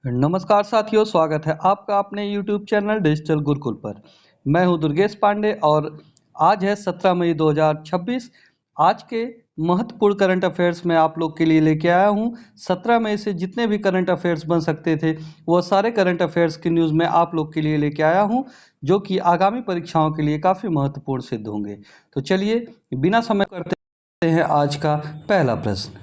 नमस्कार साथियों, स्वागत है आपका अपने YouTube चैनल डिजिटल गुरुकुल पर। मैं हूं दुर्गेश पांडे और आज है 17 मई 2026। आज के महत्वपूर्ण करंट अफेयर्स में आप लोग के लिए लेके आया हूं। 17 मई से जितने भी करंट अफेयर्स बन सकते थे वो सारे करंट अफेयर्स की न्यूज़ में आप लोग के लिए लेके आया हूं, जो कि आगामी परीक्षाओं के लिए काफ़ी महत्वपूर्ण सिद्ध होंगे। तो चलिए बिना समय करते हैं आज का पहला प्रश्न।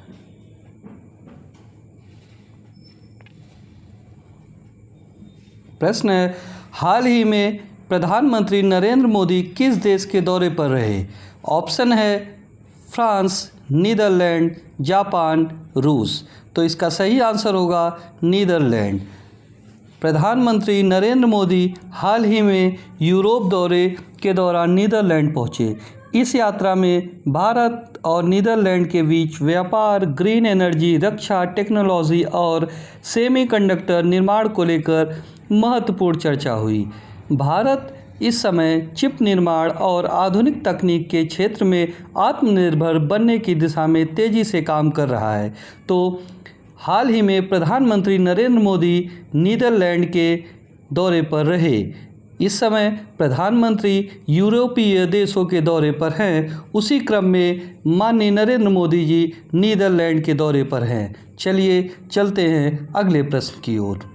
प्रश्न है, हाल ही में प्रधानमंत्री नरेंद्र मोदी किस देश के दौरे पर रहे? ऑप्शन है फ्रांस, नीदरलैंड, जापान, रूस। तो इसका सही आंसर होगा नीदरलैंड। प्रधानमंत्री नरेंद्र मोदी हाल ही में यूरोप दौरे के दौरान नीदरलैंड पहुंचे। इस यात्रा में भारत और नीदरलैंड के बीच व्यापार, ग्रीन एनर्जी, रक्षा, टेक्नोलॉजी और सेमीकंडक्टर निर्माण को लेकर महत्वपूर्ण चर्चा हुई। भारत इस समय चिप निर्माण और आधुनिक तकनीक के क्षेत्र में आत्मनिर्भर बनने की दिशा में तेज़ी से काम कर रहा है। तो हाल ही में प्रधानमंत्री नरेंद्र मोदी नीदरलैंड के दौरे पर रहे। इस समय प्रधानमंत्री यूरोपीय देशों के दौरे पर हैं। उसी क्रम में माननीय नरेंद्र मोदी जी नीदरलैंड के दौरे पर हैं। चलिए चलते हैं अगले प्रश्न की ओर।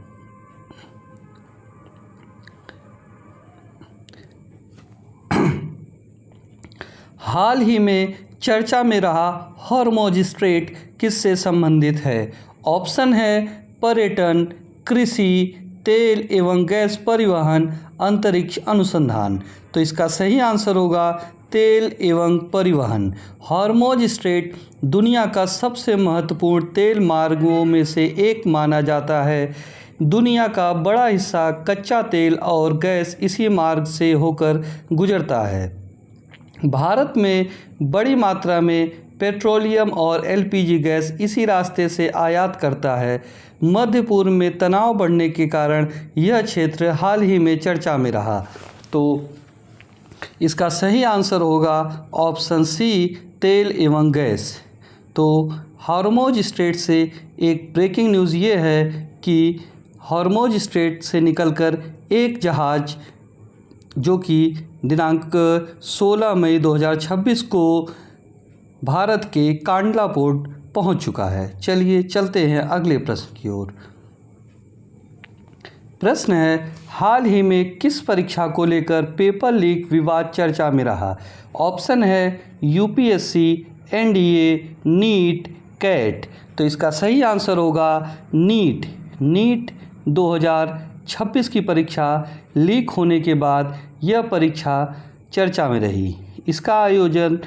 हाल ही में चर्चा में रहा हॉर्मुज़ स्ट्रेट किससे संबंधित है? ऑप्शन है पर्यटन, कृषि, तेल एवं गैस परिवहन, अंतरिक्ष अनुसंधान। तो इसका सही आंसर होगा तेल एवं परिवहन। हॉर्मुज़ स्ट्रेट दुनिया का सबसे महत्वपूर्ण तेल मार्गों में से एक माना जाता है। दुनिया का बड़ा हिस्सा कच्चा तेल और गैस इसी मार्ग से होकर गुजरता है। भारत में बड़ी मात्रा में पेट्रोलियम और एलपीजी गैस इसी रास्ते से आयात करता है। मध्य पूर्व में तनाव बढ़ने के कारण यह क्षेत्र हाल ही में चर्चा में रहा। तो इसका सही आंसर होगा ऑप्शन सी, तेल एवं गैस। तो हॉर्मुज़ स्ट्रेट से एक ब्रेकिंग न्यूज़ ये है कि हॉर्मुज़ स्ट्रेट से निकलकर एक जहाज़ जो कि दिनांक 16 मई 2026 को भारत के कांडला पोर्ट पहुंच चुका है। चलिए चलते हैं अगले प्रश्न की ओर। प्रश्न है, हाल ही में किस परीक्षा को लेकर पेपर लीक विवाद चर्चा में रहा? ऑप्शन है यूपीएससी, एनडीए, नीट, कैट। तो इसका सही आंसर होगा नीट। नीट 2026 की परीक्षा लीक होने के बाद यह परीक्षा चर्चा में रही। इसका आयोजन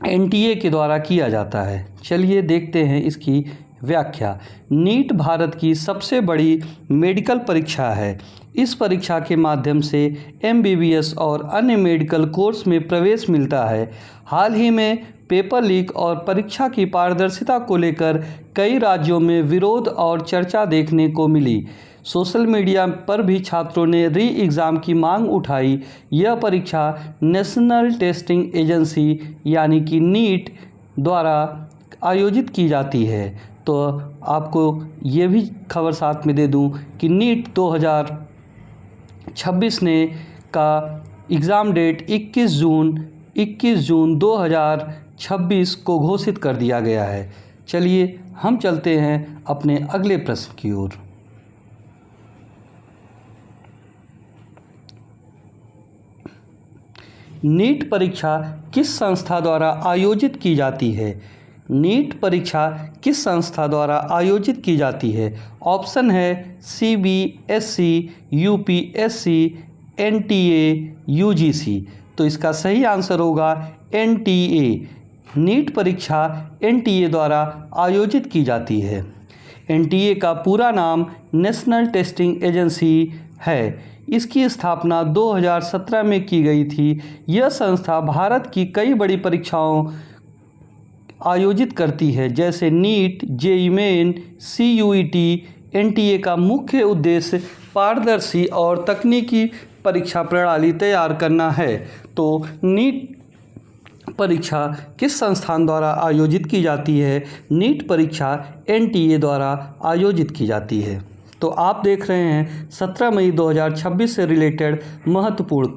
एनटीए के द्वारा किया जाता है। चलिए देखते हैं इसकी व्याख्या। नीट भारत की सबसे बड़ी मेडिकल परीक्षा है। इस परीक्षा के माध्यम से एमबीबीएस और अन्य मेडिकल कोर्स में प्रवेश मिलता है। हाल ही में पेपर लीक और परीक्षा की पारदर्शिता को लेकर कई राज्यों में विरोध और चर्चा देखने को मिली। सोशल मीडिया पर भी छात्रों ने री एग्ज़ाम की मांग उठाई। यह परीक्षा नेशनल टेस्टिंग एजेंसी यानी कि नीट द्वारा आयोजित की जाती है। तो आपको ये भी खबर साथ में दे दूं कि नीट 2026 ने का एग्ज़ाम डेट 21 जून 2026 को घोषित कर दिया गया है। चलिए हम चलते हैं अपने अगले प्रश्न की ओर। नीट परीक्षा किस संस्था द्वारा आयोजित की जाती है? नीट परीक्षा किस संस्था द्वारा आयोजित की जाती है? ऑप्शन है सीबीएसई, यूपीएससी, एनटीए, यूजीसी। तो इसका सही आंसर होगा एनटीए। नीट परीक्षा एनटीए द्वारा आयोजित की जाती है। एनटीए का पूरा नाम नेशनल टेस्टिंग एजेंसी है। इसकी स्थापना 2017 में की गई थी। यह संस्था भारत की कई बड़ी परीक्षाओं आयोजित करती है, जैसे NEET, JEE main, CUET. NTA का मुख्य उद्देश्य पारदर्शी और तकनीकी परीक्षा प्रणाली तैयार करना है। तो नीट परीक्षा किस संस्थान द्वारा आयोजित की जाती है? नीट परीक्षा NTA द्वारा आयोजित की जाती है। तो आप देख रहे हैं 17 मई 2026 से रिलेटेड महत्वपूर्ण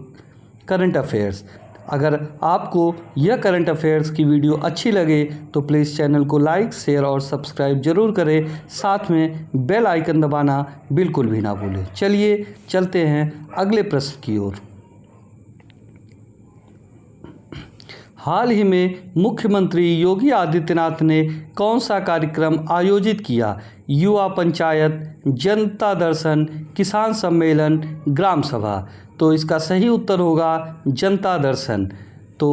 करंट अफेयर्स। अगर आपको यह करंट अफेयर्स की वीडियो अच्छी लगे तो प्लीज़ चैनल को लाइक, शेयर और सब्सक्राइब जरूर करें। साथ में बेल आइकन दबाना बिल्कुल भी ना भूलें। चलिए चलते हैं अगले प्रश्न की ओर। हाल ही में मुख्यमंत्री योगी आदित्यनाथ ने कौन सा कार्यक्रम आयोजित किया? युवा पंचायत, जनता दर्शन, किसान सम्मेलन, ग्राम सभा। तो इसका सही उत्तर होगा जनता दर्शन। तो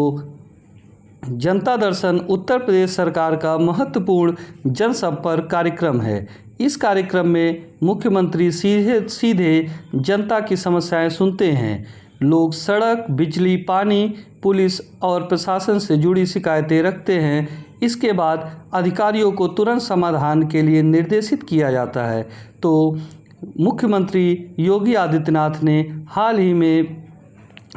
जनता दर्शन उत्तर प्रदेश सरकार का महत्वपूर्ण जनसंपर्क कार्यक्रम है। इस कार्यक्रम में मुख्यमंत्री सीधे जनता की समस्याएं सुनते हैं। लोग सड़क, बिजली, पानी, पुलिस और प्रशासन से जुड़ी शिकायतें रखते हैं। इसके बाद अधिकारियों को तुरंत समाधान के लिए निर्देशित किया जाता है। तो मुख्यमंत्री योगी आदित्यनाथ ने हाल ही में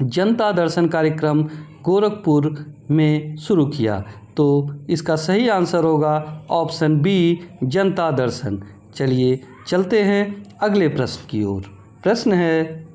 जनता दर्शन कार्यक्रम गोरखपुर में शुरू किया। तो इसका सही आंसर होगा ऑप्शन बी, जनता दर्शन। चलिए चलते हैं अगले प्रश्न की ओर। प्रश्न है,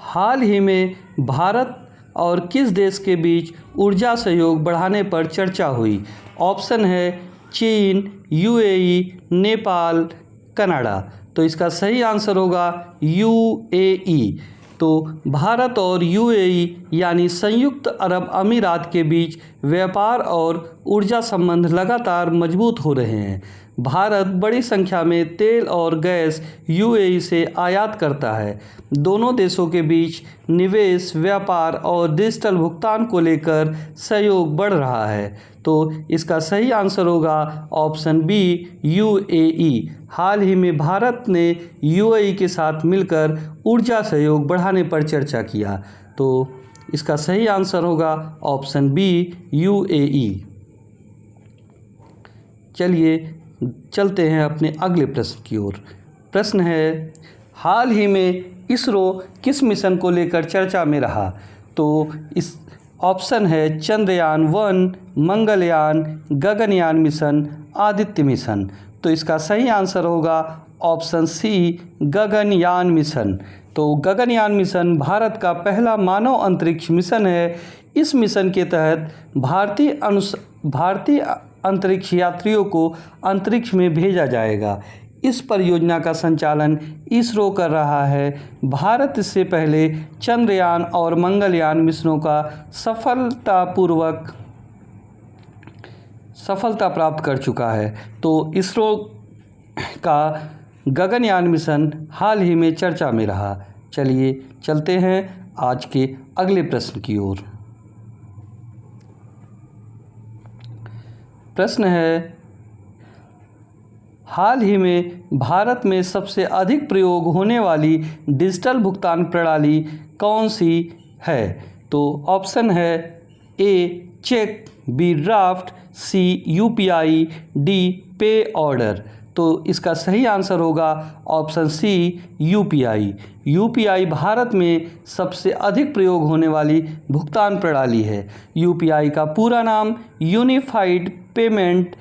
हाल ही में भारत और किस देश के बीच ऊर्जा सहयोग बढ़ाने पर चर्चा हुई? ऑप्शन है चीन, UAE, नेपाल, कनाडा। तो इसका सही आंसर होगा UAE। तो भारत और UAE यानी संयुक्त अरब अमीरात के बीच व्यापार और ऊर्जा संबंध लगातार मजबूत हो रहे हैं। भारत बड़ी संख्या में तेल और गैस UAE से आयात करता है। दोनों देशों के बीच निवेश, व्यापार और डिजिटल भुगतान को लेकर सहयोग बढ़ रहा है। तो इसका सही आंसर होगा ऑप्शन बी, UAE। हाल ही में भारत ने UAE के साथ मिलकर ऊर्जा सहयोग बढ़ाने पर चर्चा किया। तो इसका सही आंसर होगा ऑप्शन बी, UAE। चलिए चलते हैं अपने अगले प्रश्न की ओर। प्रश्न है, हाल ही में इसरो किस मिशन को लेकर चर्चा में रहा? तो इस ऑप्शन है चंद्रयान 1, मंगलयान, गगनयान मिशन, आदित्य मिशन। तो इसका सही आंसर होगा ऑप्शन सी, गगनयान मिशन। तो गगनयान मिशन भारत का पहला मानव अंतरिक्ष मिशन है। इस मिशन के तहत भारतीय अंतरिक्ष यात्रियों को अंतरिक्ष में भेजा जाएगा। इस परियोजना का संचालन इसरो कर रहा है। भारत इससे पहले चंद्रयान और मंगलयान मिशनों का सफलता प्राप्त कर चुका है। तो इसरो का गगनयान मिशन हाल ही में चर्चा में रहा। चलिए चलते हैं आज के अगले प्रश्न की ओर। प्रश्न है, हाल ही में भारत में सबसे अधिक प्रयोग होने वाली डिजिटल भुगतान प्रणाली कौन सी है? तो ऑप्शन है A, check, B, draft, C, UPI, D, pay order. तो इसका सही आंसर होगा ऑप्शन सी, UPI। UPI भारत में सबसे अधिक प्रयोग होने वाली भुगतान प्रणाली है। UPI का पूरा नाम यूनिफाइड पेमेंट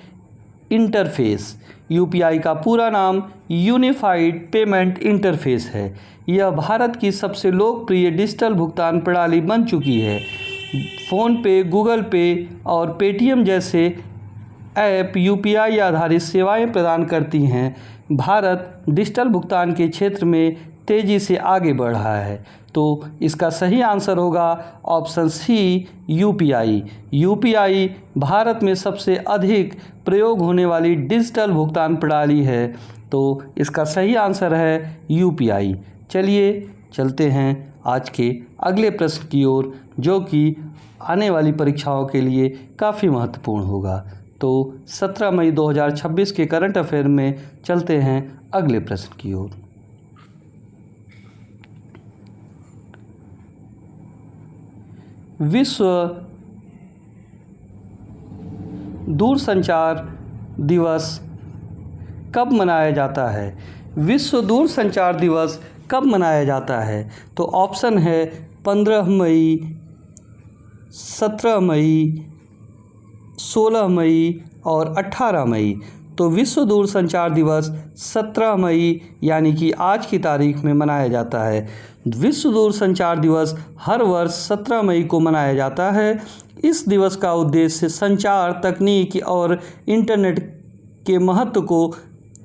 इंटरफेस। UPI का पूरा नाम यूनिफाइड पेमेंट इंटरफेस है। यह भारत की सबसे लोकप्रिय डिजिटल भुगतान प्रणाली बन चुकी है। फ़ोनपे, गूगल पे और पेटीएम जैसे ऐप UPI आधारित सेवाएं प्रदान करती हैं। भारत डिजिटल भुगतान के क्षेत्र में तेज़ी से आगे बढ़ रहा है। तो इसका सही आंसर होगा ऑप्शन सी, UPI। UPI भारत में सबसे अधिक प्रयोग होने वाली डिजिटल भुगतान प्रणाली है। तो इसका सही आंसर है UPI। चलिए चलते हैं आज के अगले प्रश्न की ओर, जो कि आने वाली परीक्षाओं के लिए काफ़ी महत्वपूर्ण होगा। तो 17 मई 2026 के करंट अफेयर में चलते हैं अगले प्रश्न की ओर। विश्व दूरसंचार दिवस कब मनाया जाता है? विश्व दूरसंचार दिवस कब मनाया जाता है? तो ऑप्शन है 15 मई, 17 मई, 16 मई और 18 मई। तो विश्व दूरसंचार दिवस 17 मई यानी कि आज की तारीख में मनाया जाता है। विश्व दूरसंचार दिवस हर वर्ष 17 मई को मनाया जाता है। इस दिवस का उद्देश्य संचार तकनीक और इंटरनेट के महत्व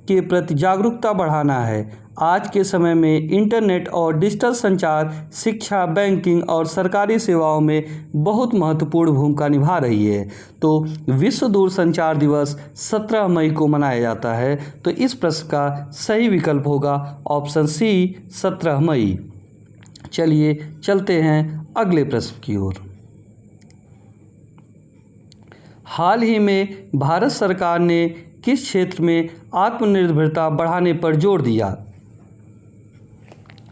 के प्रति जागरूकता बढ़ाना है। आज के समय में इंटरनेट और डिजिटल संचार शिक्षा, बैंकिंग और सरकारी सेवाओं में बहुत महत्वपूर्ण भूमिका निभा रही है। तो विश्व दूरसंचार दिवस 17 मई को मनाया जाता है। तो इस प्रश्न का सही विकल्प होगा ऑप्शन सी 17 मई। चलिए चलते हैं अगले प्रश्न की ओर। हाल ही में भारत सरकार ने किस क्षेत्र में आत्मनिर्भरता बढ़ाने पर जोर दिया?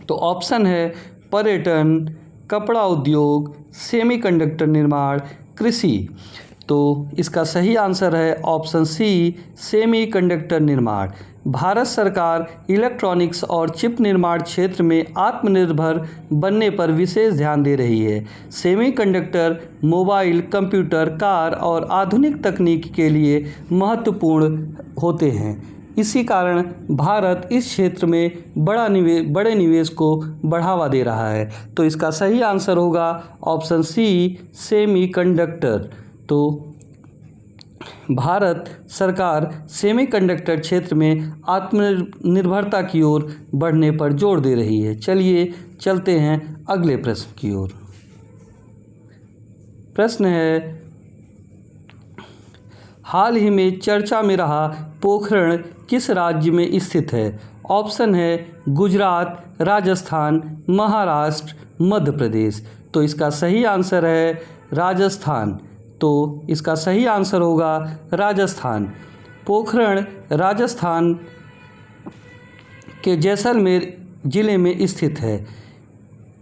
तो ऑप्शन है पर्यटन, कपड़ा उद्योग, सेमीकंडक्टर निर्माण, कृषि। तो इसका सही आंसर है ऑप्शन सी सेमीकंडक्टर निर्माण। भारत सरकार इलेक्ट्रॉनिक्स और चिप निर्माण क्षेत्र में आत्मनिर्भर बनने पर विशेष ध्यान दे रही है। सेमीकंडक्टर मोबाइल, कंप्यूटर, कार और आधुनिक तकनीक के लिए महत्वपूर्ण होते हैं। इसी कारण भारत इस क्षेत्र में बड़े निवेश को बढ़ावा दे रहा है। तो इसका सही आंसर होगा ऑप्शन सी सेमीकंडक्टर। तो भारत सरकार सेमीकंडक्टर क्षेत्र में आत्मनिर्भरता की ओर बढ़ने पर जोर दे रही है। चलिए चलते हैं अगले प्रश्न की ओर। प्रश्न है, हाल ही में चर्चा में रहा पोखरण किस राज्य में स्थित है? ऑप्शन है गुजरात, राजस्थान, महाराष्ट्र, मध्य प्रदेश। तो इसका सही आंसर है राजस्थान। तो इसका सही आंसर होगा राजस्थान। पोखरण राजस्थान के जैसलमेर जिले में स्थित है।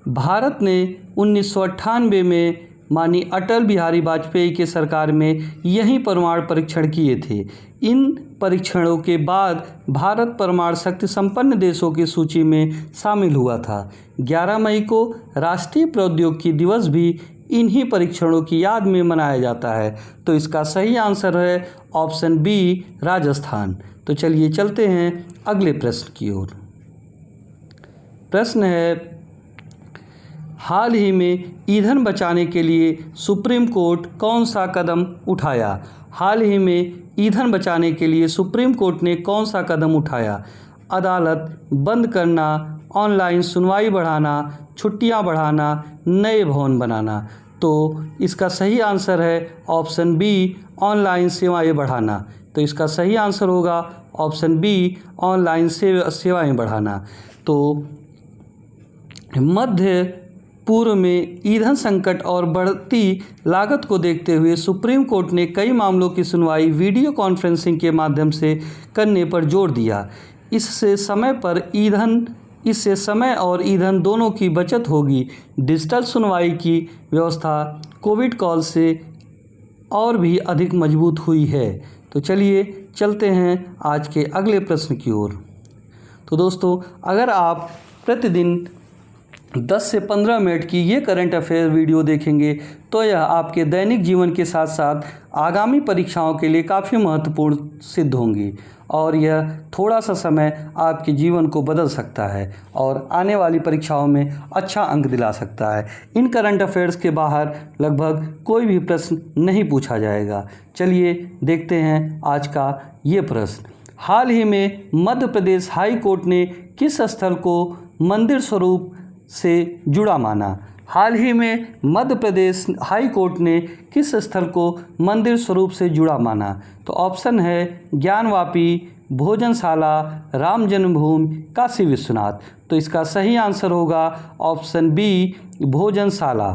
भारत ने 1998 में माननीय अटल बिहारी वाजपेयी के सरकार में यही परमाणु परीक्षण किए थे। इन परीक्षणों के बाद भारत परमाणु शक्ति संपन्न देशों की सूची में शामिल हुआ था। 11 मई को राष्ट्रीय प्रौद्योगिकी दिवस भी इन्हीं परीक्षणों की याद में मनाया जाता है। तो इसका सही आंसर है ऑप्शन बी राजस्थान। तो चलिए चलते हैं अगले प्रश्न की ओर। प्रश्न है, हाल ही में ईंधन बचाने के लिए सुप्रीम कोर्ट कौन सा कदम उठाया? हाल ही में ईंधन बचाने के लिए सुप्रीम कोर्ट ने कौन सा कदम उठाया? अदालत बंद करना, ऑनलाइन सुनवाई बढ़ाना, छुट्टियां बढ़ाना, नए भवन बनाना। तो इसका सही आंसर है ऑप्शन बी ऑनलाइन सेवाएं बढ़ाना। तो इसका सही आंसर होगा ऑप्शन बी ऑनलाइन सेवाएं बढ़ाना। तो मध्य पूर्व में ईंधन संकट और बढ़ती लागत को देखते हुए सुप्रीम कोर्ट ने कई मामलों की सुनवाई वीडियो कॉन्फ्रेंसिंग के माध्यम से करने पर जोर दिया। इससे समय और ईंधन दोनों की बचत होगी। डिजिटल सुनवाई की व्यवस्था कोविड कॉल से और भी अधिक मजबूत हुई है। तो चलिए चलते हैं आज के अगले प्रश्न की ओर। तो दोस्तों, अगर आप प्रतिदिन 10 से 15 मिनट की ये करंट अफेयर वीडियो देखेंगे तो यह आपके दैनिक जीवन के साथ साथ आगामी परीक्षाओं के लिए काफ़ी महत्वपूर्ण सिद्ध होंगी और यह थोड़ा सा समय आपके जीवन को बदल सकता है और आने वाली परीक्षाओं में अच्छा अंक दिला सकता है। इन करंट अफेयर्स के बाहर लगभग कोई भी प्रश्न नहीं पूछा जाएगा। चलिए देखते हैं आज का ये प्रश्न। हाल ही में मध्य प्रदेश हाई कोर्ट ने किस स्थल को मंदिर स्वरूप से जुड़ा माना? हाल ही में मध्य प्रदेश हाई कोर्ट ने किस स्थल को मंदिर स्वरूप से जुड़ा माना? तो ऑप्शन है ज्ञानवापी, भोजनशाला, राम जन्मभूमि, काशी विश्वनाथ। तो इसका सही आंसर होगा ऑप्शन बी भोजनशाला।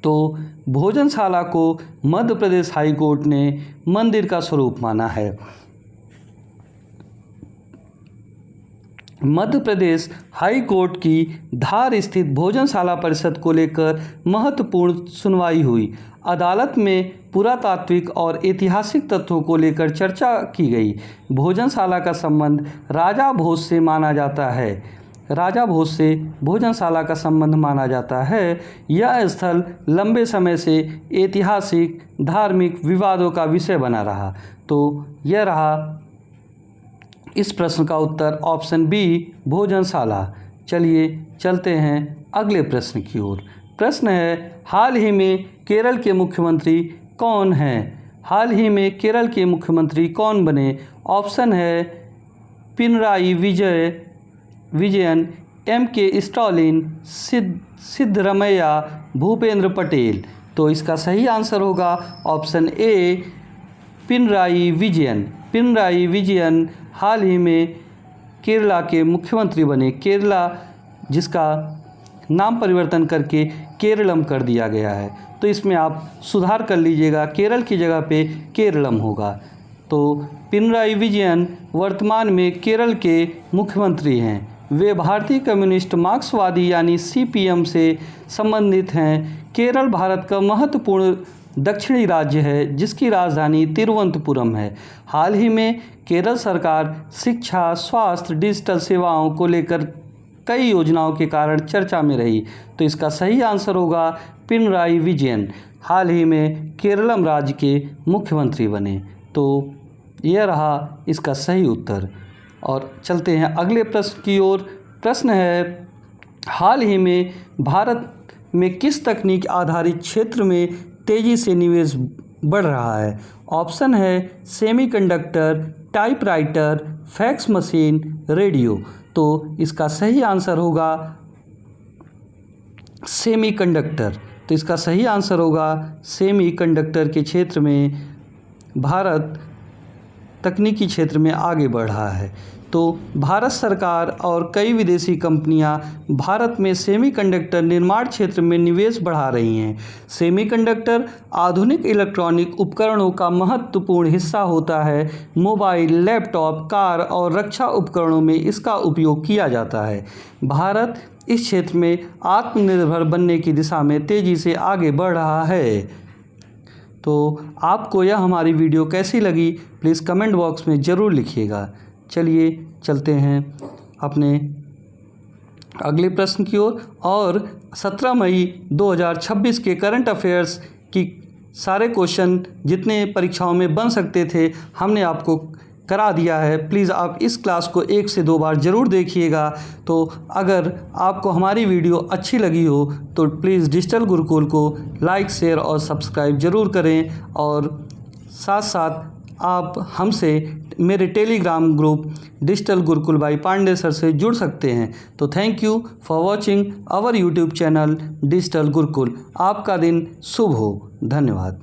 तो भोजनशाला को मध्य प्रदेश हाई कोर्ट ने मंदिर का स्वरूप माना है। मध्य प्रदेश हाई कोर्ट की धार स्थित भोजनशाला परिषद को लेकर महत्वपूर्ण सुनवाई हुई। अदालत में पुरातात्विक और ऐतिहासिक तथ्यों को लेकर चर्चा की गई। भोजनशाला का संबंध राजा भोज से माना जाता है। राजा भोज से भोजनशाला का संबंध माना जाता है। यह स्थल लंबे समय से ऐतिहासिक धार्मिक विवादों का विषय बना रहा। तो यह रहा इस प्रश्न का उत्तर ऑप्शन बी, भोजनशाला। चलिए चलते हैं अगले प्रश्न की ओर। प्रश्न है, हाल ही में केरल के मुख्यमंत्री कौन हैं? हाल ही में केरल के मुख्यमंत्री कौन बने? ऑप्शन है पिनराई विजयन, M.K. स्टालिन, सिद्धरमैया, भूपेंद्र पटेल। तो इसका सही आंसर होगा ऑप्शन ए, पिनराई विजयन। पिनराई विजयन हाल ही में केरला के मुख्यमंत्री बने। केरला जिसका नाम परिवर्तन करके केरलम कर दिया गया है, तो इसमें आप सुधार कर लीजिएगा, केरल की जगह पे केरलम होगा। तो पिनराई विजयन वर्तमान में केरल के मुख्यमंत्री हैं। वे भारतीय कम्युनिस्ट मार्क्सवादी यानी CPM से संबंधित हैं। केरल भारत का महत्वपूर्ण दक्षिणी राज्य है जिसकी राजधानी तिरुवनंतपुरम है। हाल ही में केरल सरकार शिक्षा, स्वास्थ्य, डिजिटल सेवाओं को लेकर कई योजनाओं के कारण चर्चा में रही। तो इसका सही आंसर होगा पिनराई विजयन हाल ही में केरलम राज्य के मुख्यमंत्री बने। तो यह रहा इसका सही उत्तर। और चलते हैं अगले प्रश्न की ओर। प्रश्न है, हाल ही में भारत में किस तकनीक आधारित क्षेत्र में तेज़ी से निवेश बढ़ रहा है? ऑप्शन है semiconductor, typewriter, fax machine, radio. तो इसका सही आंसर होगा सेमीकंडक्टर। तो इसका सही आंसर होगा सेमीकंडक्टर के क्षेत्र में भारत तकनीकी क्षेत्र में आगे बढ़ रहा है। तो भारत सरकार और कई विदेशी कंपनियां भारत में सेमीकंडक्टर निर्माण क्षेत्र में निवेश बढ़ा रही हैं। सेमीकंडक्टर आधुनिक इलेक्ट्रॉनिक उपकरणों का महत्वपूर्ण हिस्सा होता है। मोबाइल, लैपटॉप, कार और रक्षा उपकरणों में इसका उपयोग किया जाता है। भारत इस क्षेत्र में आत्मनिर्भर बनने की दिशा में तेज़ी से आगे बढ़ रहा है। तो आपको यह हमारी वीडियो कैसी लगी प्लीज़ कमेंट बॉक्स में ज़रूर लिखिएगा। चलिए चलते हैं अपने अगले प्रश्न की ओर। और 17 मई 2026 के करंट अफेयर्स की सारे क्वेश्चन जितने परीक्षाओं में बन सकते थे हमने आपको करा दिया है। प्लीज़ आप इस क्लास को 1 से 2 बार ज़रूर देखिएगा। तो अगर आपको हमारी वीडियो अच्छी लगी हो तो प्लीज़ डिजिटल गुरुकुल को लाइक, शेयर और सब्सक्राइब ज़रूर करें। और साथ साथ आप हमसे मेरे Telegram group digital Gurukul by Pandey sir से जुड़ सकते हैं। तो thank you for watching our YouTube channel digital Gurukul. आपका दिन शुभ हो। धन्यवाद।